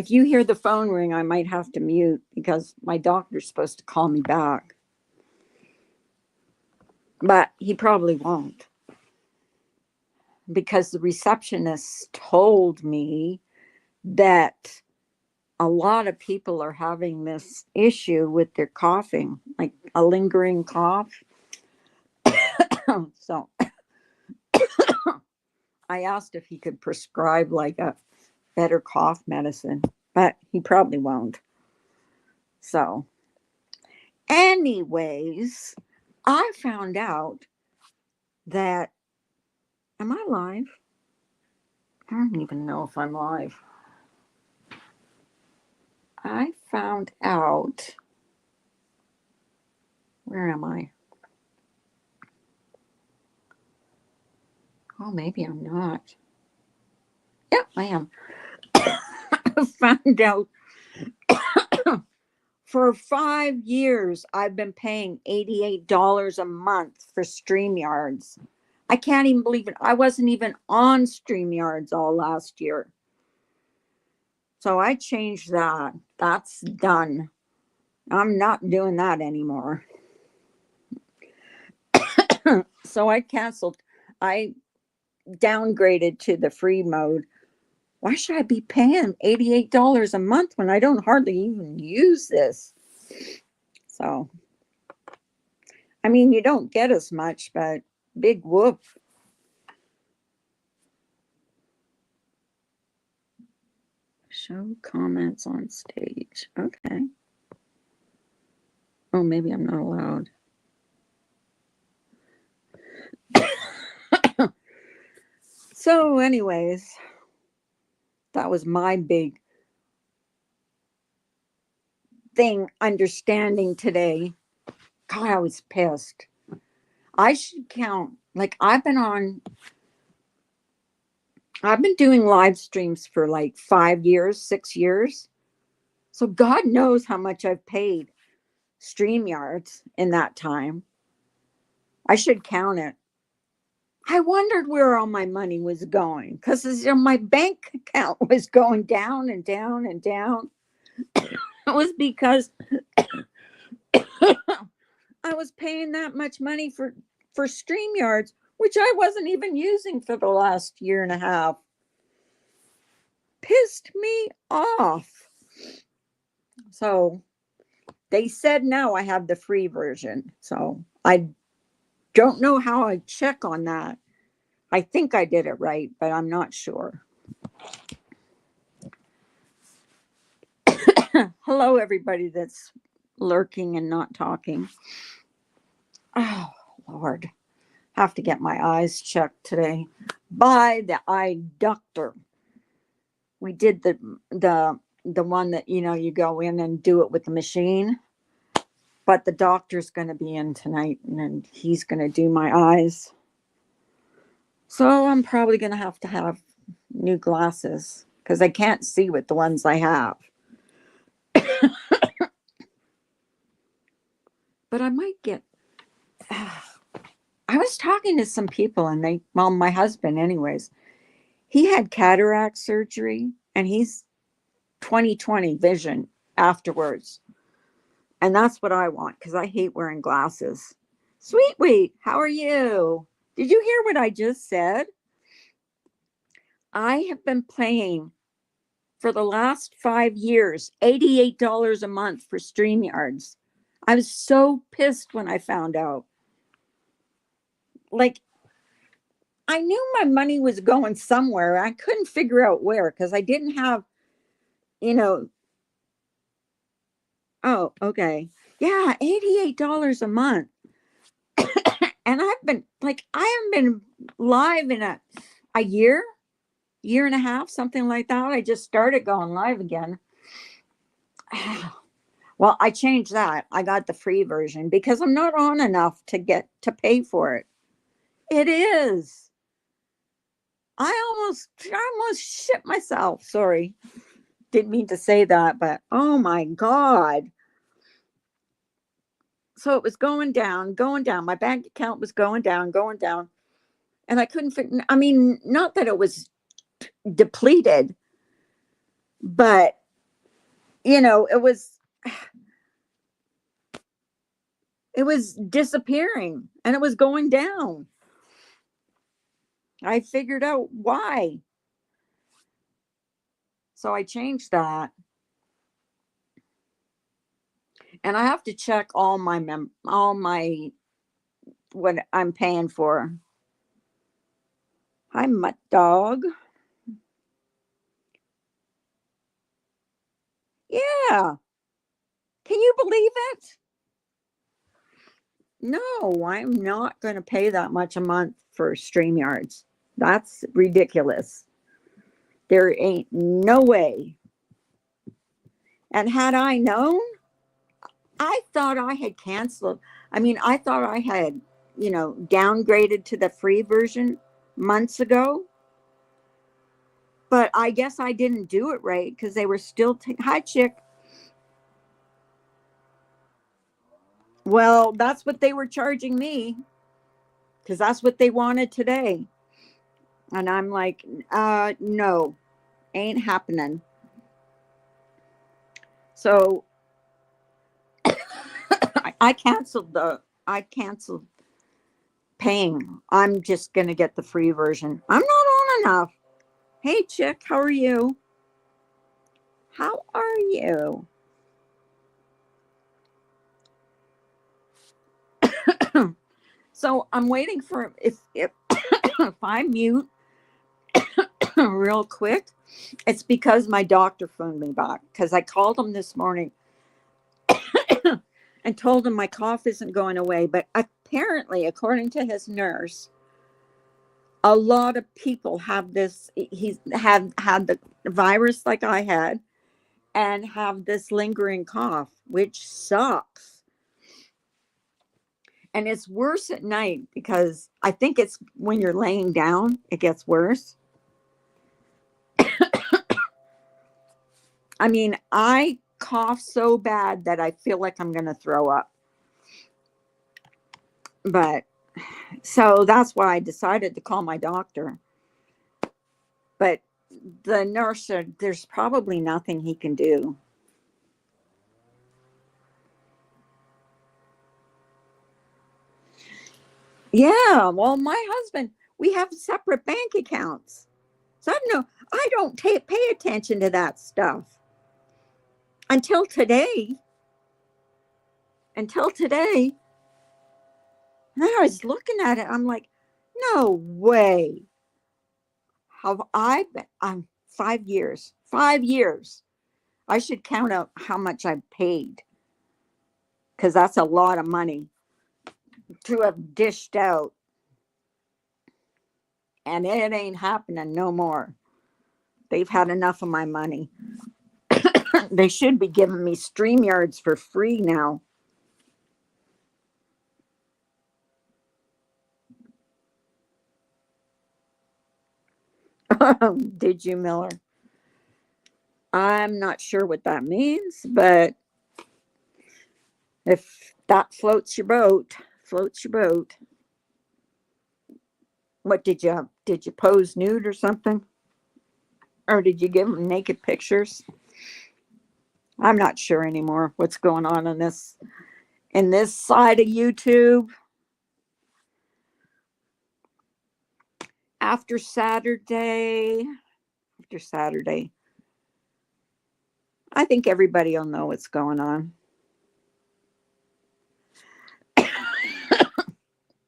If you hear the phone ring, I might have to mute because my doctor's supposed to call me back. But he probably won't because the receptionist told me that a lot of people are having this issue with their coughing, like a lingering cough. So I asked if he could prescribe like a better cough medicine, but he probably won't. So, anyways, I found out that, am I live? I don't even know if I'm live. I found out, where am I? Oh, maybe I'm not. Yeah, I am. I found out for 5 years I've been paying $88 a month for StreamYards. I can't even believe it. I wasn't even on StreamYards all last year. So I changed that. That's done. I'm not doing that anymore. So I canceled. I downgraded to the free mode. Why should I be paying $88 a month when I don't hardly even use this? So, I mean, you don't get as much, but big whoop. Show comments on stage. Okay. Oh, maybe I'm not allowed. So, anyways, that was my big thing understanding today. God, I was pissed. I should count. Like, I've been doing live streams for like 5 years, 6 years. So, God knows how much I've paid StreamYards in that time. I should count it. I wondered where all my money was going because my bank account was going down and down and down. It was because I was paying that much money for StreamYards, which I wasn't even using for the last year and a half. Pissed me off. So they said now I have the free version. So I don't know how I check on that. I think I did it right, but I'm not sure. Hello, everybody that's lurking and not talking. Oh, Lord. Have to get my eyes checked today by the eye doctor. We did the one that, you go in and do it with the machine. But the doctor's going to be in tonight and he's going to do my eyes. So I'm probably going to have new glasses because I can't see with the ones I have. But I might get. I was talking to some people and my husband, anyways, he had cataract surgery and he's 20/20 vision afterwards. And that's what I want because I hate wearing glasses. Sweet Wheat, how are you? Did you hear what I just said? I have been paying for the last 5 years $88 a month for StreamYards. I was so pissed when I found out. Like, I knew my money was going somewhere. I couldn't figure out where because I didn't have, oh, okay. Yeah, $88 a month. And I've been I haven't been live in a year and a half, something like that. I just started going live again. Well, I changed that. I got the free version because I'm not on enough to pay for it. It is. I almost shit myself. Sorry. Didn't mean to say that, but oh my God. So it was going down. My bank account was going down. And I couldn't not that it was depleted, but it was disappearing and it was going down. I figured out why. So I changed that. And I have to check all my what I'm paying for. Hi, Mutt Dog. Yeah. Can you believe it? No, I'm not going to pay that much a month for StreamYards. That's ridiculous. There ain't no way. And had I known, I thought I had canceled. I mean, I thought I had, downgraded to the free version months ago. But I guess I didn't do it right because they were still. Hi, chick. Well, that's what they were charging me because that's what they wanted today. And I'm like, no, ain't happening. So I canceled paying. I'm just gonna get the free version. I'm not on enough. Hey chick, how are you? How are you? So I'm waiting for if I mute real quick, it's because my doctor phoned me back because I called him this morning and told him my cough isn't going away. But apparently, according to his nurse, a lot of people have this. He's had the virus like I had and have this lingering cough, which sucks. And it's worse at night because I think it's when you're laying down, it gets worse. I mean, I cough so bad that I feel like I'm going to throw up. But so that's why I decided to call my doctor. But the nurse said there's probably nothing he can do. Yeah, well, my husband, we have separate bank accounts. So I don't pay attention to that stuff until today. Until today, and I was looking at it. I'm like, no way. Have I been? I'm 5 years. 5 years. I should count out how much I've paid because that's a lot of money to have dished out, and it ain't happening no more. They've had enough of my money. They should be giving me StreamYards for free now. Did you, Miller? I'm not sure what that means, but if that floats your boat, floats your boat. What did you pose nude or something? Or did you give them naked pictures? I'm not sure anymore what's going on in this side of YouTube. After Saturday, I think everybody will know what's going on.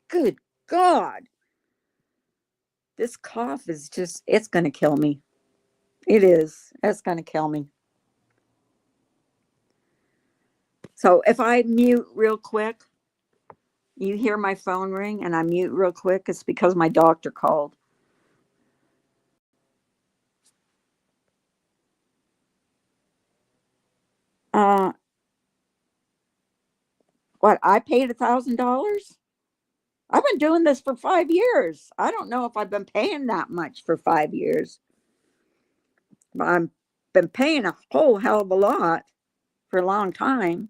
Good God. This cough is it's going to kill me. It is. It's going to kill me. So if I mute real quick, you hear my phone ring and I mute real quick, it's because my doctor called. Uh, what? I paid $1,000? I've been doing this for 5 years. I don't know if I've been paying that much for 5 years. But I've been paying a whole hell of a lot for a long time.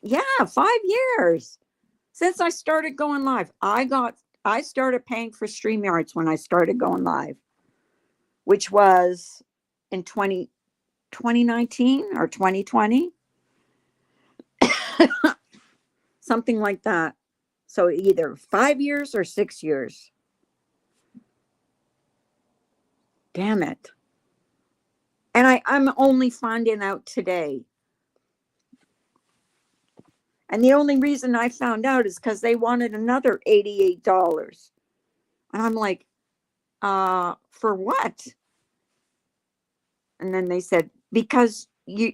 Yeah, 5 years since I started going live. I got I started paying for StreamYards when I started going live, which was in 2019 or 2020, something like that. So either 5 years or 6 years. Damn it. And I'm only finding out today. And the only reason I found out is because they wanted another $88. And I'm like, for what? And then they said, because you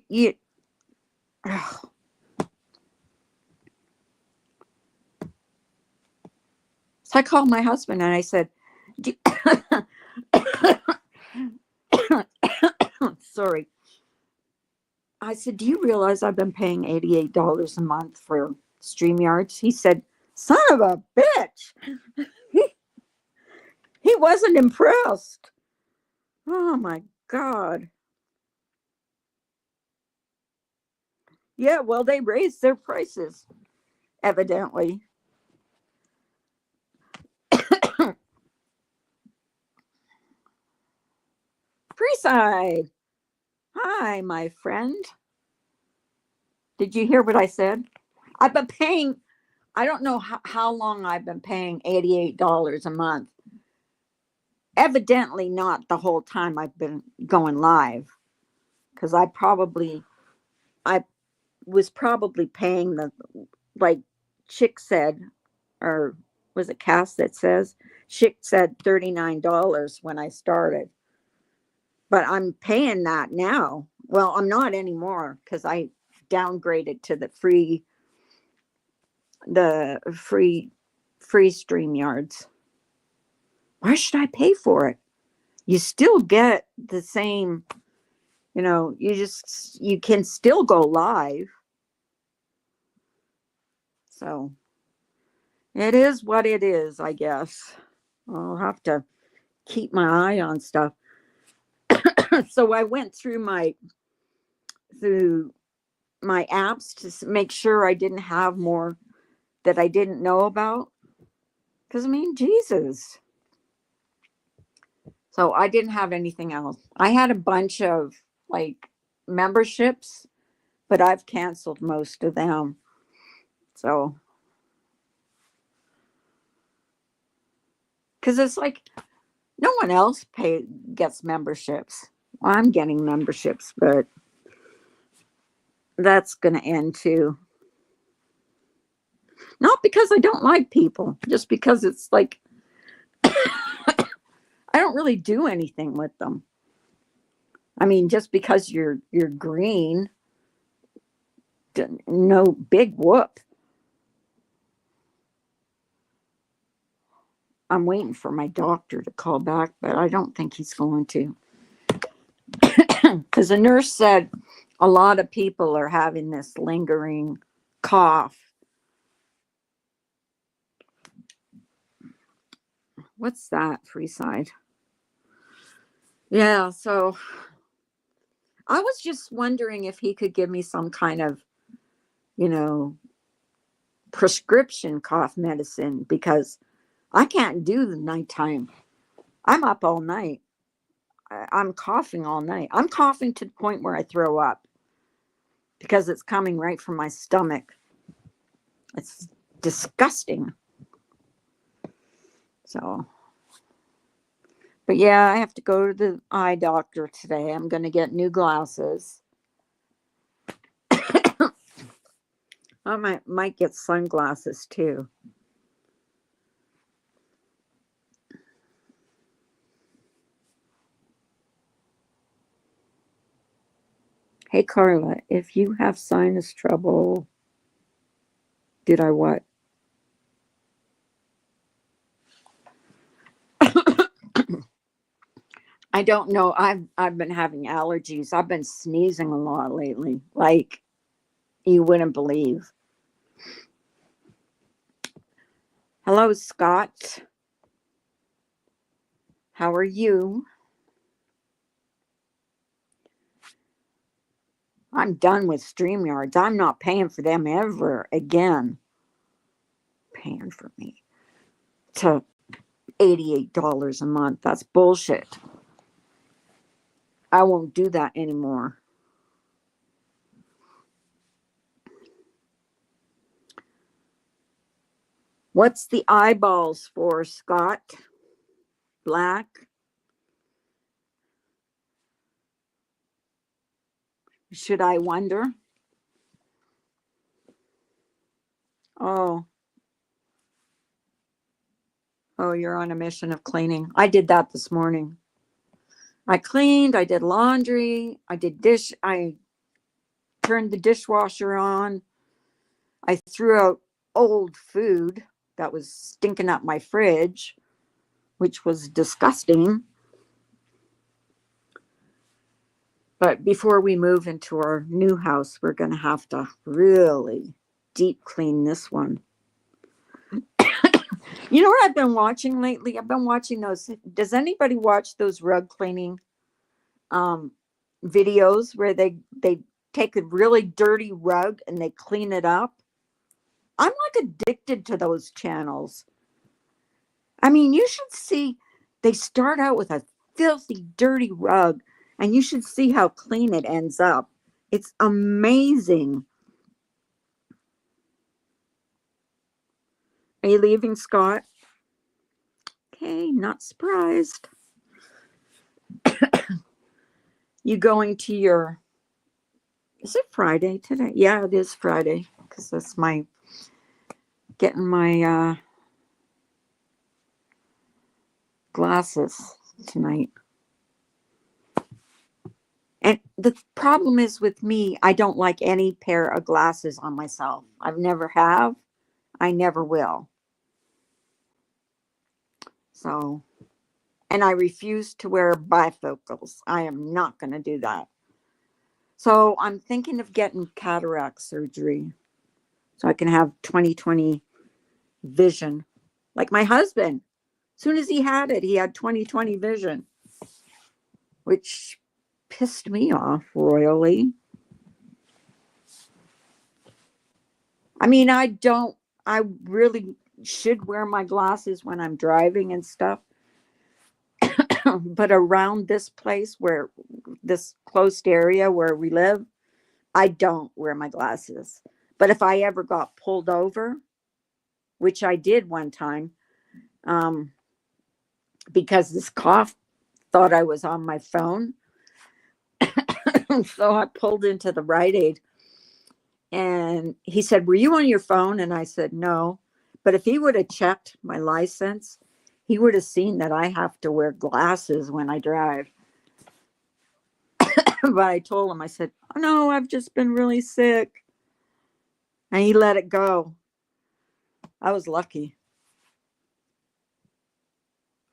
ugh. So I called my husband and I said, sorry. I said, do you realize I've been paying $88 a month for StreamYards? He said, son of a bitch. He wasn't impressed. Oh my God. Yeah, well, they raised their prices, evidently. Freeside. Hi, my friend. Did you hear what I said? I've been paying, I don't know how long I've been paying $88 a month. Evidently not the whole time I've been going live. Because I was probably paying like Chick said, or was it Cass that says? Chick said $39 when I started. But I'm paying that now. Well, I'm not anymore because I downgraded to the free StreamYards. Why should I pay for it? You still get the same, you can still go live. So it is what it is, I guess. I'll have to keep my eye on stuff. So I went through my apps to make sure I didn't have more that I didn't know about. Because, I mean, Jesus. So I didn't have anything else. I had a bunch of like memberships, but I've canceled most of them. So, because it's like no one else gets memberships. Well, I'm getting memberships, but that's going to end too. Not because I don't like people, just because it's like I don't really do anything with them. I mean, just because you're green, no big whoop. I'm waiting for my doctor to call back, but I don't think he's going to. Because the nurse said a lot of people are having this lingering cough. What's that, Freeside? Yeah, so I was just wondering if he could give me some kind of, prescription cough medicine because I can't do the nighttime. I'm up all night. I'm coughing all night. I'm coughing to the point where I throw up because it's coming right from my stomach. It's disgusting. So, but yeah, I have to go to the eye doctor today. I'm going to get new glasses. I might get sunglasses too. Hey, Carla, if you have sinus trouble, did I what? I don't know. I've been having allergies. I've been sneezing a lot lately. Like you wouldn't believe. Hello, Scott. How are you? I'm done with StreamYards. I'm not paying for them ever again. Paying for me. to $88 a month. That's bullshit. I won't do that anymore. What's the eyeballs for, Scott? Black? Should I wonder? Oh. Oh, you're on a mission of cleaning. I did that this morning. I cleaned, I did laundry, I turned the dishwasher on. I threw out old food that was stinking up my fridge, which was disgusting. But before we move into our new house, we're going to have to really deep clean this one. You know what I've been watching lately? I've been watching those. Does anybody watch those rug cleaning videos where they take a really dirty rug and they clean it up? I'm like addicted to those channels. I mean, you should see, they start out with a filthy, dirty rug, and you should see how clean it ends up. It's amazing. Are you leaving, Scott? Okay, not surprised. You going to your, is it Friday today? Yeah, it is Friday, because that's getting my glasses tonight. And the problem is with me, I don't like any pair of glasses on myself. I've never have. I never will. So, and I refuse to wear bifocals. I am not going to do that. So I'm thinking of getting cataract surgery so I can have 20/20 vision. Like my husband, as soon as he had it, he had 20/20 vision, which pissed me off royally. I mean, I really should wear my glasses when I'm driving and stuff. But around this place, where this closed area where we live, I don't wear my glasses. But if I ever got pulled over, which I did one time, because this cop thought I was on my phone. So I pulled into the Rite Aid, and he said, "Were you on your phone?" And I said, "No." But if he would have checked my license, he would have seen that I have to wear glasses when I drive. But I told him, I said, "Oh, no, I've just been really sick." And he let it go. I was lucky.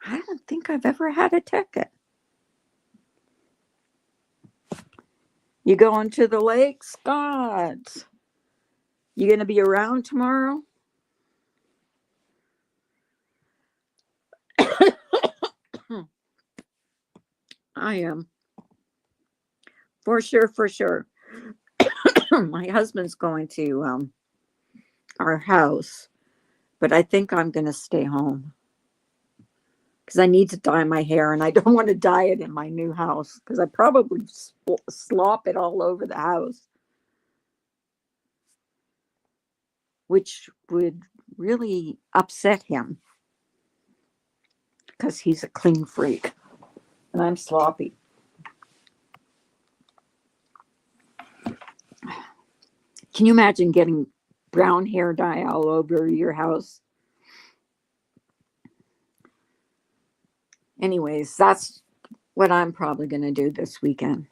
I don't think I've ever had a ticket. You going to the lake, Scott? You going to be around tomorrow? I am. For sure, for sure. My husband's going to our house, but I think I'm going to stay home because I need to dye my hair, and I don't want to dye it in my new house because I probably slop it all over the house, which would really upset him because he's a clean freak and I'm sloppy. Can you imagine getting brown hair dye all over your house? Anyways, that's what I'm probably going to do this weekend.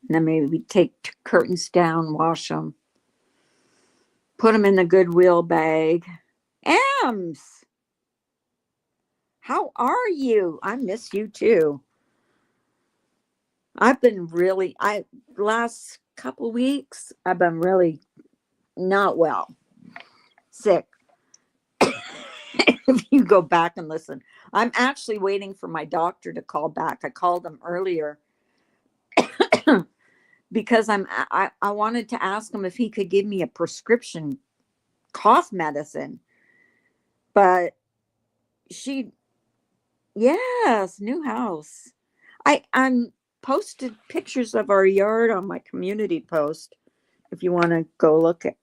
And then maybe take curtains down, wash them, put them in the Goodwill bag. Ems, how are you? I miss you too. I've been really, last couple weeks, I've been really not well, sick. If you go back and listen, I'm actually waiting for my doctor to call back. I called him earlier because I wanted to ask him if he could give me a prescription cough medicine, but she, yes, new house. I'm posted pictures of our yard on my community post if you want to go look at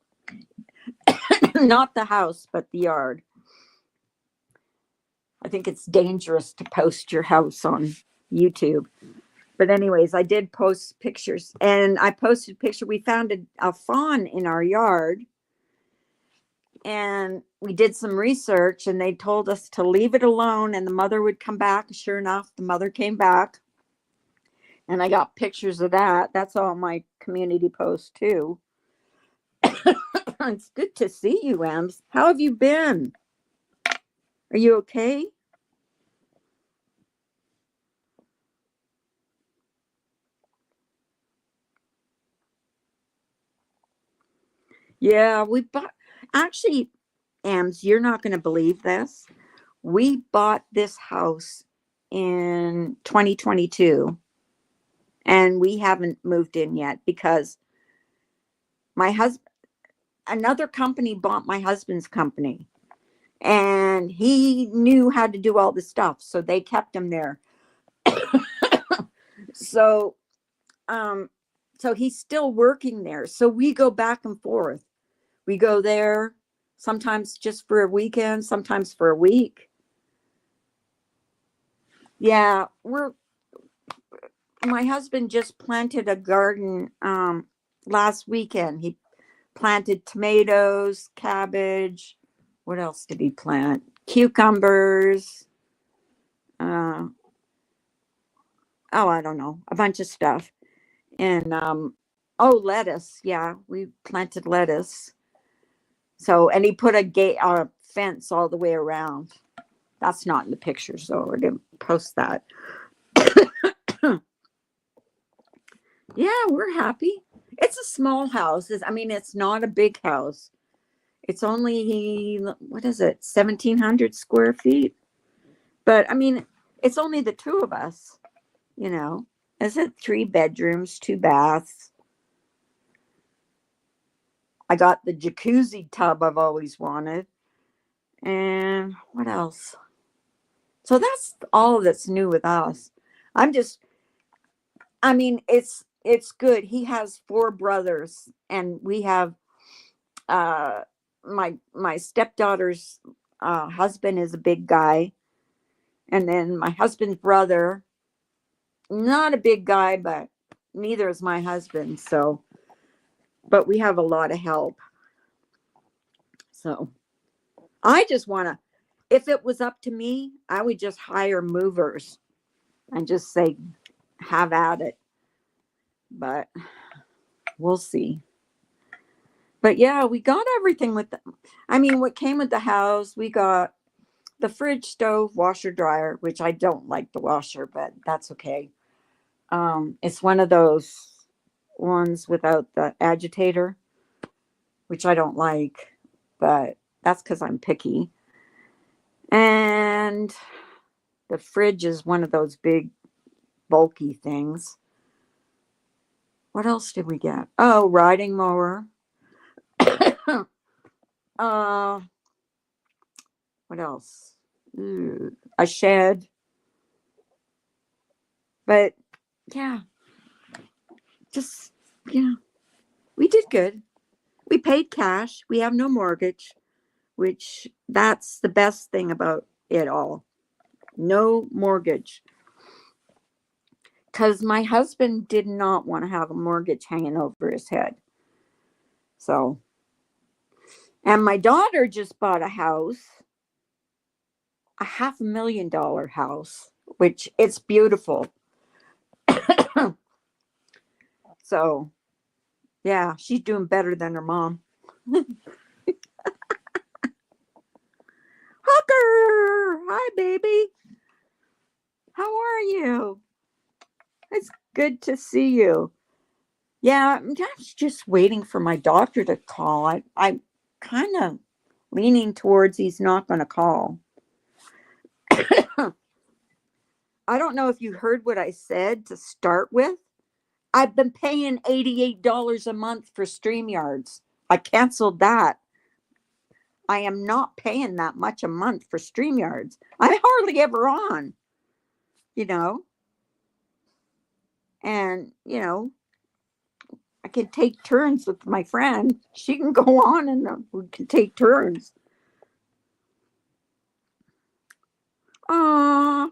not the house, but the yard. I think it's dangerous to post your house on YouTube. But anyways, I did post pictures and I posted a picture. We found a fawn in our yard and we did some research and they told us to leave it alone and the mother would come back. Sure enough, the mother came back and I got pictures of that. That's all my community post too. It's good to see you, Ems. How have you been? Are you okay? Yeah, we bought actually, Ems, you're not going to believe this. We bought this house in 2022 and we haven't moved in yet because my husband, another company bought my husband's company and he knew how to do all the stuff. So they kept him there. So, um, so he's still working there. So we go back and forth. We go there sometimes just for a weekend, sometimes for a week. Yeah, my husband just planted a garden last weekend. He planted tomatoes, cabbage. What else did he plant? Cucumbers. Uh, oh, I don't know, a bunch of stuff. And oh, lettuce. Yeah, we planted lettuce. So, and he put a gate, a fence all the way around. That's not in the picture, so I didn't post that. Yeah, we're happy. It's a small house. I mean, it's not a big house. It's only, what is it, 1,700 square feet? But I mean, it's only the two of us, you know. Is it 3 bedrooms, 2 baths? I got the jacuzzi tub I've always wanted. And what else? So that's all that's new with us. I'm just, I mean, it's good. He has 4 brothers and we have uh my stepdaughter's husband is a big guy and then my husband's brother, not a big guy, but neither is my husband. So, but we have a lot of help. So I just want to, if it was up to me, I would just hire movers and just say, have at it. But we'll see. But yeah, we got everything with the, I mean, what came with the house, we got the fridge, stove, washer, dryer, which I don't like the washer, but that's okay. It's one of those ones without the agitator, which I don't like, but that's because I'm picky. And the fridge is one of those big, bulky things. What else did we get? Oh, riding mower. uh, what else? A shed. But yeah, just, yeah, we did good. We paid cash. We have no mortgage, which that's the best thing about it all. No mortgage. Because my husband did not want to have a mortgage hanging over his head. So, and my daughter just bought a house, a $500,000 house, which it's beautiful. So, yeah, she's doing better than her mom. Hooker! Hi, baby. How are you? It's good to see you. Yeah, I'm just waiting for my doctor to call. I'm kind of leaning towards he's not going to call. I don't know if you heard what I said to start with. I've been paying $88 a month for StreamYards. I canceled that. I am not paying that much a month for StreamYards. I'm hardly ever on, you know, and, I can take turns with my friend. She can go on and we can take turns. Ah,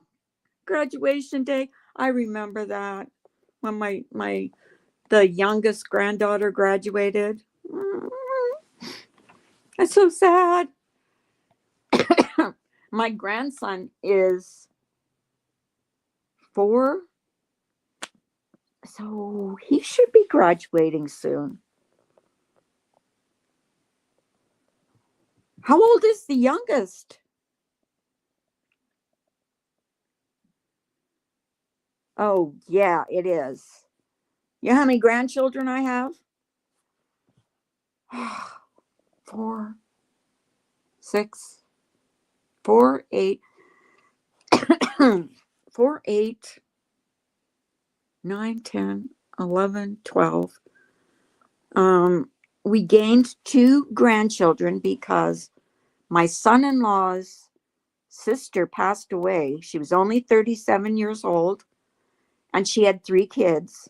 graduation day. I remember that when the youngest granddaughter graduated. That's so sad. My grandson is 4, so he should be graduating soon. How old is the youngest? Oh, yeah, it is. You know how many grandchildren I have? 4, 6, 4, 8, 4, 8, 9, 10, 11, 12. We gained 2 grandchildren because my son-in-law's sister passed away. She was only 37 years old and she had 3 kids.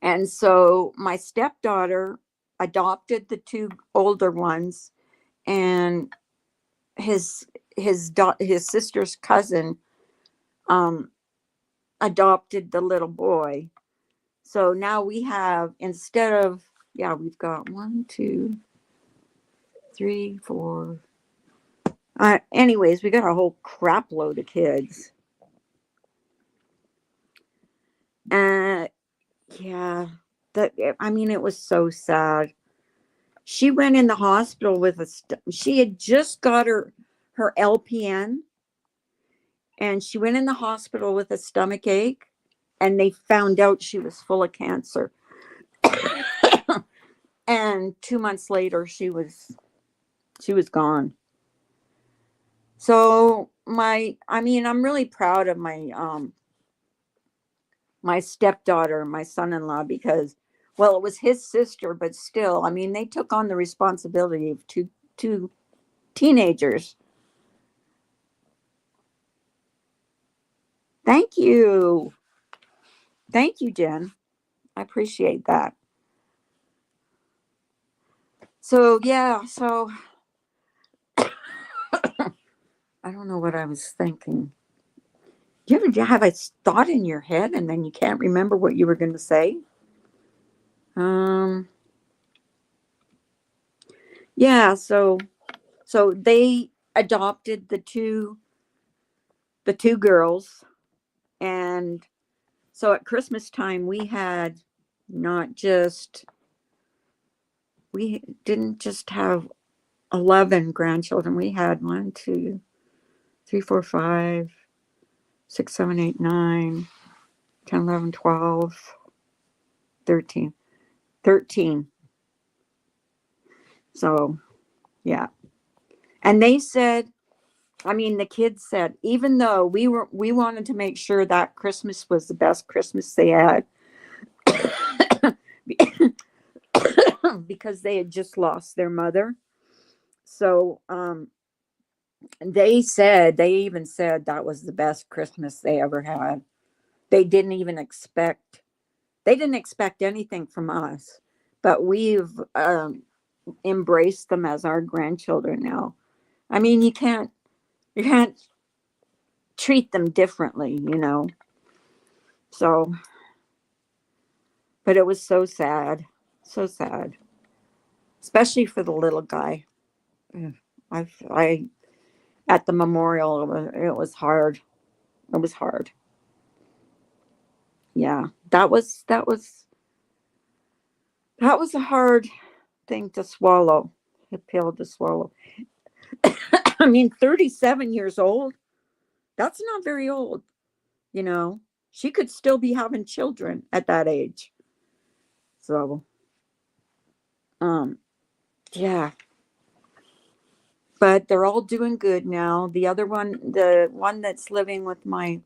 And so my stepdaughter adopted the 2 older ones, and his sister's cousin adopted the little boy. So now we have, instead of, we've got 1, 2, 3, 4. Anyways, we got a whole crap load of kids. Yeah, it was so sad. She went in the hospital with she had just got her LPN, and she went in the hospital with a stomach ache, and they found out she was full of cancer. And 2 months later, she was gone. So I'm really proud of my stepdaughter, my son-in-law, because, well, it was his sister, but still, they took on the responsibility of two teenagers. Thank you. Thank you, Jen. I appreciate that. So, yeah, I don't know what I was thinking. Do you ever have a thought in your head and then you can't remember what you were going to say? Yeah, so they adopted the two girls, and so at Christmas time we didn't just have 11 grandchildren. We had 1, 2, 3, 4, 5, 6, 7, 8, 9, 10, 11, 12, 13. 13. So, yeah. And they said, the kids said, even though we wanted to make sure that Christmas was the best Christmas they had, because they had just lost their mother. So, they even said that was the best Christmas they ever had. They didn't expect anything from us, but we've embraced them as our grandchildren now. You can't treat them differently, So, but it was so sad, especially for the little guy. I at the memorial, it was hard. It was hard. Yeah, that was a hard thing to swallow, a pill to swallow. 37 years old, that's not very old, She could still be having children at that age. So, yeah. But they're all doing good now. The one that's living with my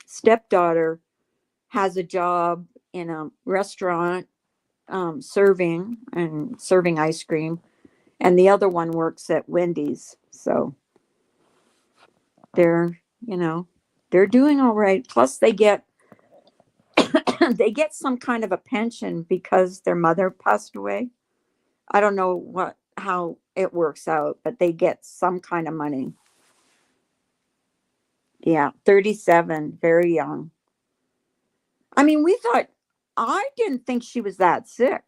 stepdaughter has a job in a restaurant, serving ice cream, and the other one works at Wendy's. So they're, you know, they're doing all right. Plus they get they get some kind of a pension because their mother passed away. I don't know how it works out, but they get some kind of money. Yeah, 37, very young. I mean, I didn't think she was that sick.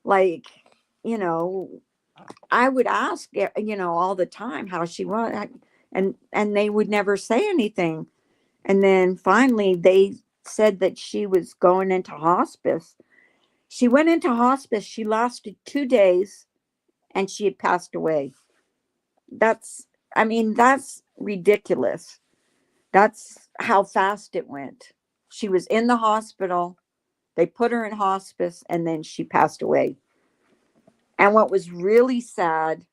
Like, you know, I would ask, all the time how she was, and they would never say anything. And then finally, they said that she was going into hospice. She went into hospice. She lasted 2 days, and she had passed away. That's, I mean, that's ridiculous. That's how fast it went. She was in the hospital. They put her in hospice, and then she passed away. And what was really sad,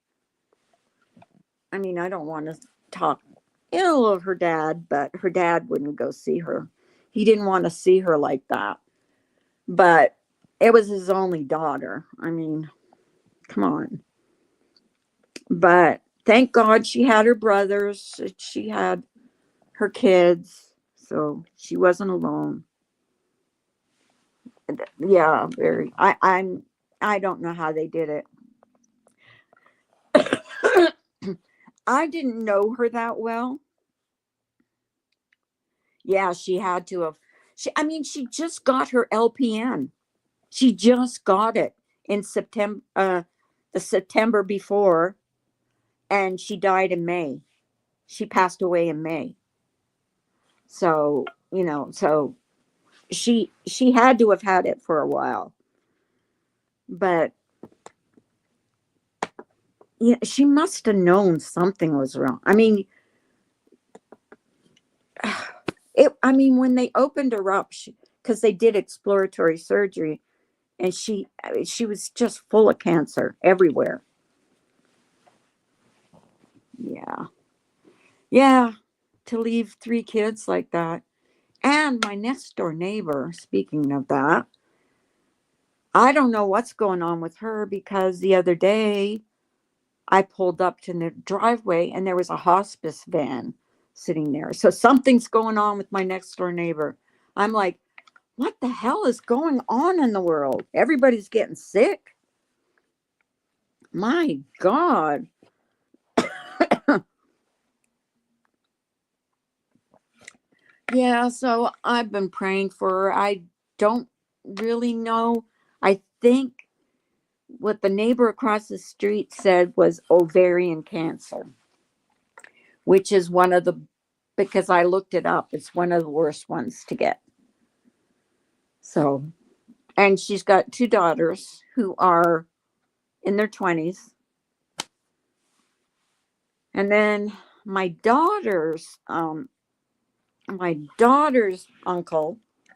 I mean, I don't want to talk ill of her dad, but her dad wouldn't go see her. He didn't want to see her like that. But it was his only daughter. I mean, come on. But thank God she had her brothers. She had her kids. So she wasn't alone. Yeah, very. I don't know how they did it. I didn't know her that well. Yeah, she had to have. She just got her LPN. She just got it in September, the September before, and she died in May. She passed away in May. So, so she had to have had it for a while. But yeah, she must have known something was wrong. I mean, when they opened her up, because they did exploratory surgery, and she was just full of cancer everywhere. Yeah. Yeah. To leave 3 kids like that. And my next door neighbor, speaking of that, I don't know what's going on with her, because the other day I pulled up to the driveway and there was a hospice van sitting there. So something's going on with my next door neighbor. I'm like, what the hell is going on in the world? Everybody's getting sick. My God. Yeah, so I've been praying for her. I don't really know. I think what the neighbor across the street said was ovarian cancer, which is because I looked it up, it's one of the worst ones to get. So, and she's got 2 daughters who are in their 20s. And then my daughter's uncle,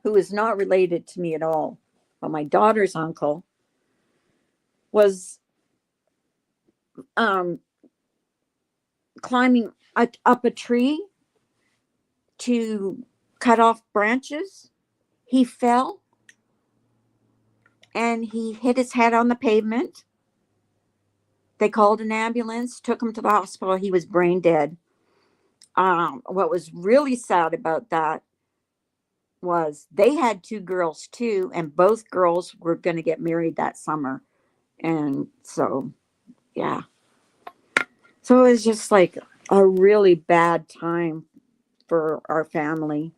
who is not related to me at all, but my daughter's uncle was climbing up a tree to cut off branches. He fell and he hit his head on the pavement. They called an ambulance, took him to the hospital. He was brain dead. What was really sad about that was they had 2 girls too, and both girls were going to get married that summer. And so, yeah. So it was just like a really bad time for our family.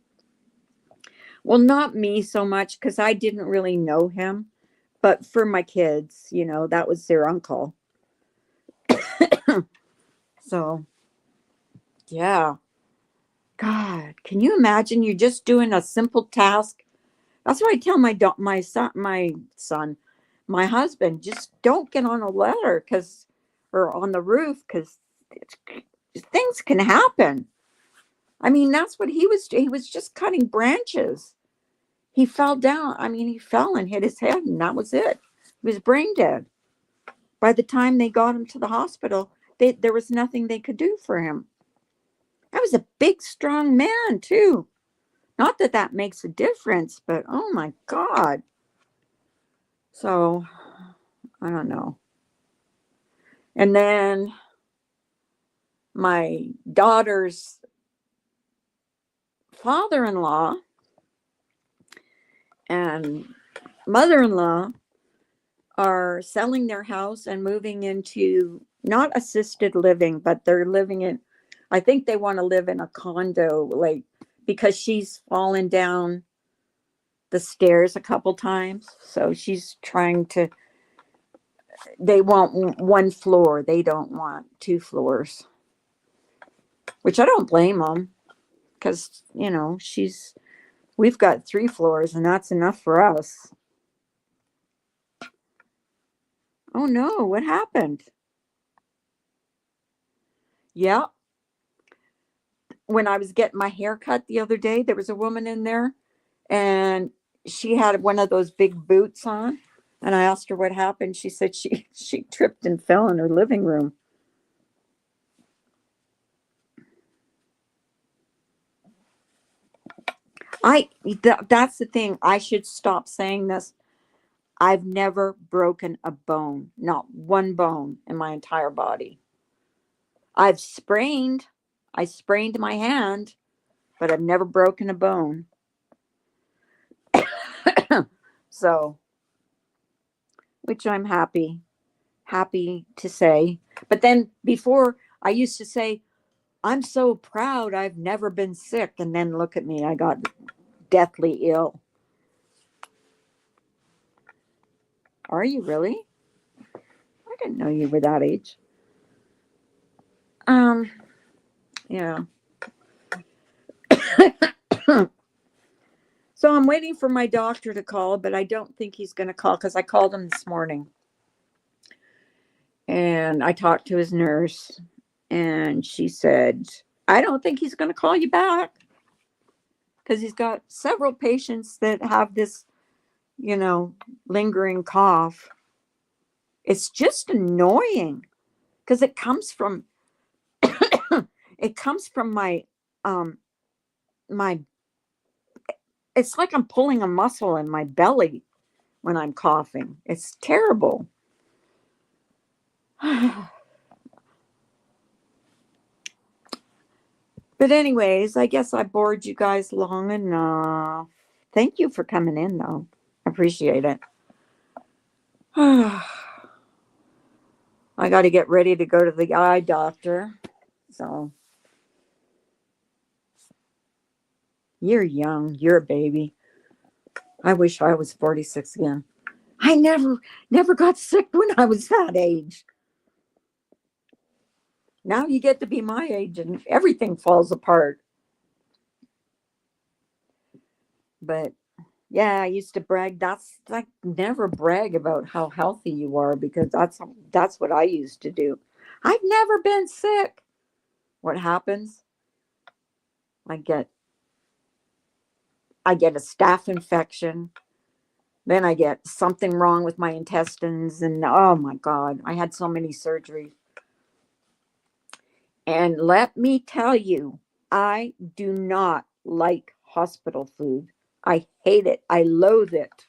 Well, not me so much, because I didn't really know him, but for my kids, that was their uncle. So, yeah. God, can you imagine? You're just doing a simple task. That's why I tell my husband, just don't get on a ladder or on the roof, because things can happen. I mean, that's what he was doing. He was just cutting branches. He fell down. I mean, he fell and hit his head, and that was it. He was brain dead. By the time they got him to the hospital, there was nothing they could do for him. That was a big, strong man, too. Not that that makes a difference, but oh my God. So I don't know. And then my daughter's father-in-law and mother-in-law are selling their house and moving into not assisted living, but they're living in, I think they want to live in a condo, like, because she's fallen down the stairs a couple times. So she's trying to, they want one floor. They don't want two floors, which I don't blame them because, we've got 3 floors and that's enough for us. Oh no, what happened? Yeah. When I was getting my hair cut the other day, there was a woman in there and she had one of those big boots on. And I asked her what happened. She said she tripped and fell in her living room. That's the thing. I should stop saying this. I've never broken a bone, not one bone in my entire body. I've sprained. I sprained my hand, but I've never broken a bone. So, which I'm happy to say. But then before I used to say, I'm so proud I've never been sick. And then look at me, I got deathly ill. Are you really? I didn't know you were that age. Yeah. So I'm waiting for my doctor to call, but I don't think he's going to call because I called him this morning. And I talked to his nurse and she said, I don't think he's going to call you back because he's got several patients that have this, lingering cough. It's just annoying because it comes from my my it's like I'm pulling a muscle in my belly when I'm coughing. It's terrible. But anyways, I guess I bored you guys long enough. Thank you for coming in though. I appreciate it. I got to get ready to go to the eye doctor. So you're young. You're a baby. I wish I was 46 again. I never got sick when I was that age. Now you get to be my age and everything falls apart. But yeah, I used to brag. That's like never brag about how healthy you are because that's what I used to do. I've never been sick. What happens? I get I get a staph infection. Then I get something wrong with my intestines and oh my God, I had so many surgeries. And let me tell you, I do not like hospital food. I hate it. I loathe it.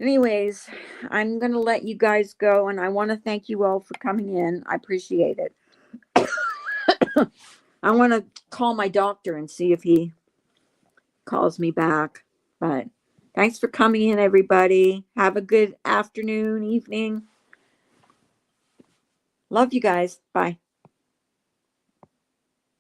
Anyways, I'm going to let you guys go and I want to thank you all for coming in. I appreciate it. I want to call my doctor and see if he calls me back. But thanks for coming in, everybody. Have a good afternoon, evening. Love you guys. Bye.